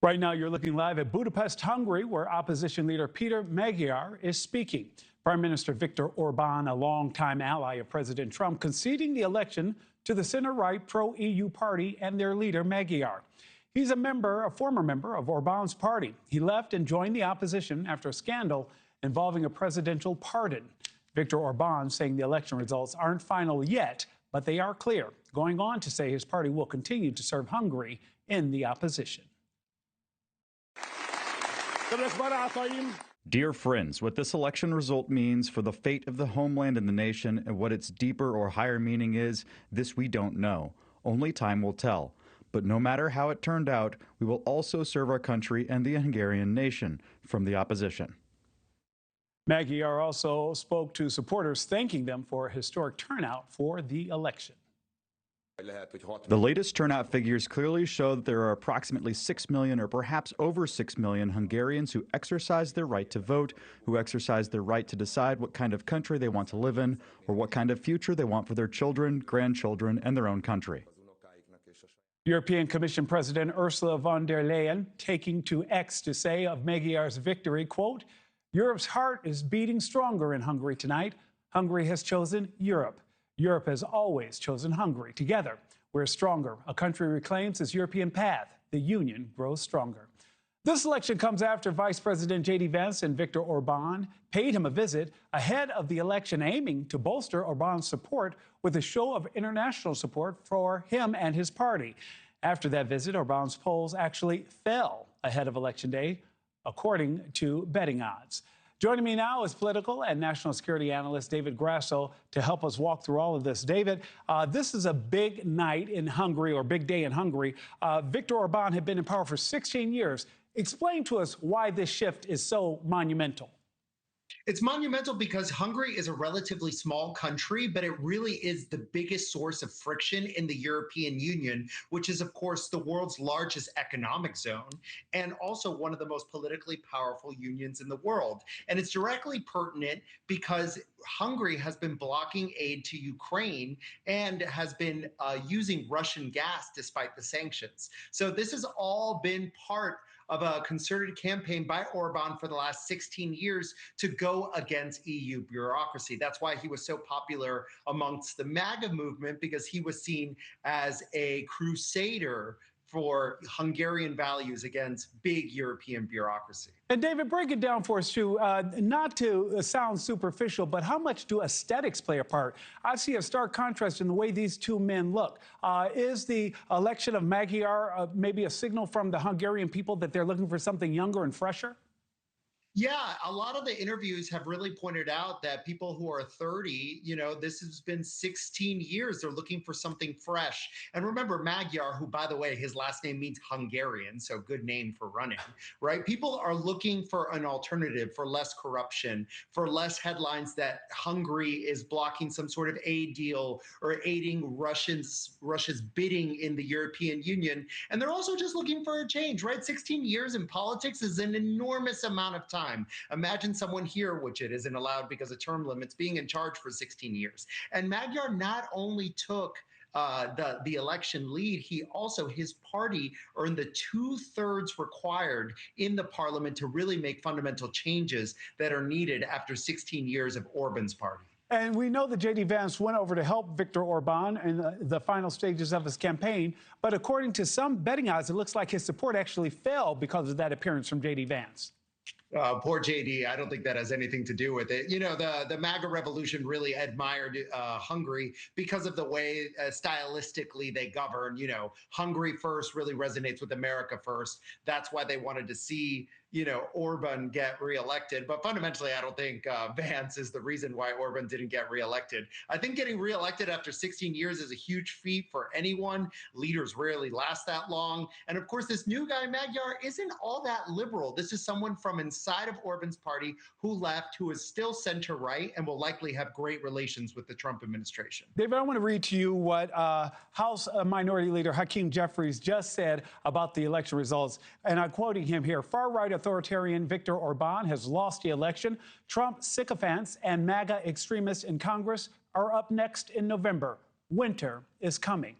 Right now, you're looking live at Budapest, Hungary, where opposition leader Peter Magyar is speaking. Prime Minister Viktor Orbán, a longtime ally of President Trump, conceding the election to the center-right pro-EU party and their leader, Magyar. He's a former member of Orbán's party. He left and joined the opposition after a scandal involving a presidential pardon. Viktor Orbán saying the election results aren't final yet, but they are clear, going on to say his party will continue to serve Hungary in the opposition. Dear friends, what this election result means for the fate of the homeland and the nation and what its deeper or higher meaning is, this we don't know. Only time will tell. But no matter how it turned out, we will also serve our country and the Hungarian nation from the opposition. Magyar also spoke to supporters, thanking them for a historic turnout for the election. The latest turnout figures clearly show that there are approximately 6 million or perhaps over 6 million Hungarians who exercise their right to vote, who exercise their right to decide what kind of country they want to live in or what kind of future they want for their children, grandchildren, and their own country. European Commission President Ursula von der Leyen taking to X to say of Magyar's victory, quote, "Europe's heart is beating stronger in Hungary tonight. Hungary has chosen Europe. Europe has always chosen Hungary. Together, we're stronger. A country reclaims its European path. The union grows stronger." This election comes after Vice President J.D. Vance and Viktor Orbán paid him a visit ahead of the election, aiming to bolster Orbán's support with a show of international support for him and his party. After that visit, Orbán's polls actually fell ahead of Election Day, according to betting odds. Joining me now is political and national security analyst David Grasso to help us walk through all of this. David, this is a big night in Hungary, or big day in Hungary. Viktor Orbán had been in power for 16 years. Explain to us why this shift is so monumental. It's monumental because Hungary is a relatively small country, but it really is the biggest source of friction in the European Union, which is, of course, the world's largest economic zone and also one of the most politically powerful unions in the world. And it's directly pertinent because Hungary has been blocking aid to Ukraine and has been using Russian gas despite the sanctions. So this has all been part of a concerted campaign by Orbán for the last 16 years to go against EU bureaucracy. That's why he was so popular amongst the MAGA movement, because he was seen as a crusader for Hungarian values against big European bureaucracy. And David, break it down for us too, not to sound superficial, but how much do aesthetics play a part? I see a stark contrast in the way these two men look. Is the election of Magyar maybe a signal from the Hungarian people that they're looking for something younger and fresher? Yeah, a lot of the interviews have really pointed out that people who are 30, this has been 16 years. They're looking for something fresh. And remember, Magyar, who, by the way, his last name means Hungarian, so good name for running, right? People are looking for an alternative, for less corruption, for less headlines that Hungary is blocking some sort of aid deal or aiding Russia's bidding in the European Union. And they're also just looking for a change, right? 16 years in politics is an enormous amount of time. Imagine someone here, which it isn't allowed because of term limits, being in charge for 16 years. And Magyar not only took the election lead, his party earned the 2/3 required in the parliament to really make fundamental changes that are needed after 16 years of Orbán's party. And we know that J.D. Vance went over to help Viktor Orbán in the final stages of his campaign. But according to some betting odds, it looks like his support actually fell because of that appearance from J.D. Vance. Poor JD. I don't think that has anything to do with it. The MAGA revolution really admired Hungary because of the way stylistically they govern. Hungary first really resonates with America first. That's why they wanted to see, Orbán get reelected. But fundamentally, I don't think Vance is the reason why Orbán didn't get reelected. I think getting reelected after 16 years is a huge feat for anyone. Leaders rarely last that long. And of course, this new guy, Magyar, isn't all that liberal. This is someone from inside of Orbán's party who left, who is still center-right and will likely have great relations with the Trump administration. David, I want to read to you what House Minority Leader Hakeem Jeffries just said about the election results. And I'm quoting him here. Far-right authoritarian Viktor Orbán has lost the election. Trump sycophants and MAGA extremists in Congress are up next in November. Winter is coming.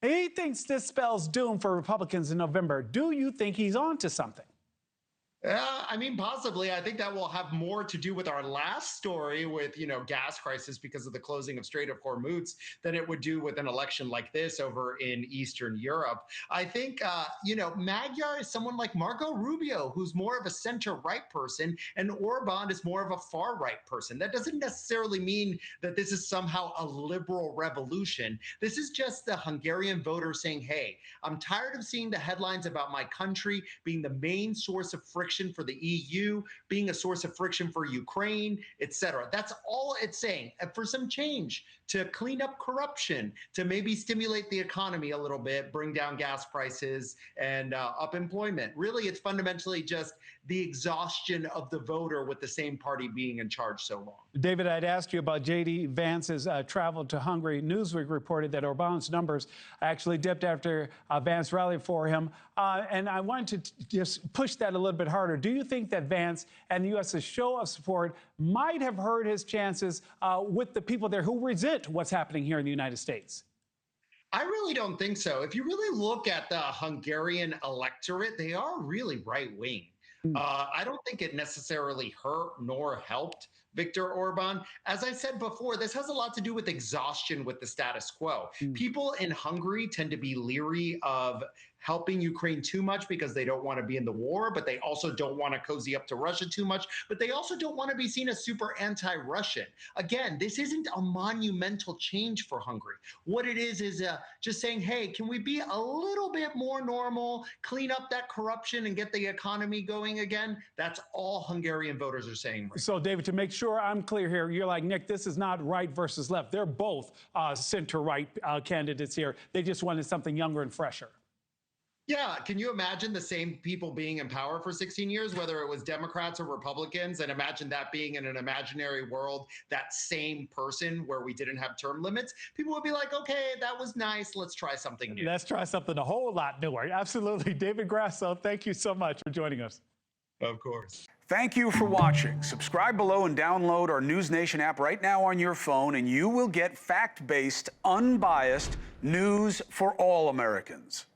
He thinks this spells doom for Republicans in November. Do you think he's on to something? I mean, possibly. I think that will have more to do with our last story with, gas crisis because of the closing of Strait of Hormuz than it would do with an election like this over in Eastern Europe. I think, Magyar is someone like Marco Rubio, who's more of a center-right person, and Orbán is more of a far-right person. That doesn't necessarily mean that this is somehow a liberal revolution. This is just the Hungarian voter saying, hey, I'm tired of seeing the headlines about my country being the main source of friction for the EU, being a source of friction for Ukraine, etc. That's all it's saying. And for some change, to clean up corruption, to maybe stimulate the economy a little bit, bring down gas prices and up employment. Really, it's fundamentally just the exhaustion of the voter with the same party being in charge so long. David, I'd asked you about J.D. Vance's travel to Hungary. Newsweek reported that Orbán's numbers actually dipped after Vance rallied for him. And I wanted to just push that a little bit harder. Do you think that Vance and the U.S.'s show of support might have hurt his chances with the people there who resent what's happening here in the United States? I really don't think so. If you really look at the Hungarian electorate, they are really right-wing. I don't think it necessarily hurt nor helped Viktor Orbán. As I said before, this has a lot to do with exhaustion with the status quo. People in Hungary tend to be leery of helping Ukraine too much because they don't want to be in the war, but they also don't want to cozy up to Russia too much, but they also don't want to be seen as super anti-Russian. Again, this isn't a monumental change for Hungary. What it is just saying, hey, can we be a little bit more normal, clean up that corruption and get the economy going again? That's all Hungarian voters are saying. Right. So, David, to make sure I'm clear here, you're like, Nick, this is not right versus left. They're both center-right candidates here. They just wanted something younger and fresher. Yeah, can you imagine the same people being in power for 16 years, whether it was Democrats or Republicans, and imagine that being in an imaginary world, that same person where we didn't have term limits? People would be like, okay, that was nice. Let's try something new. Let's try something a whole lot newer. Absolutely. David Grasso, thank you so much for joining us. Of course. Thank you for watching. Subscribe below and download our NewsNation app right now on your phone, and you will get fact-based, unbiased news for all Americans.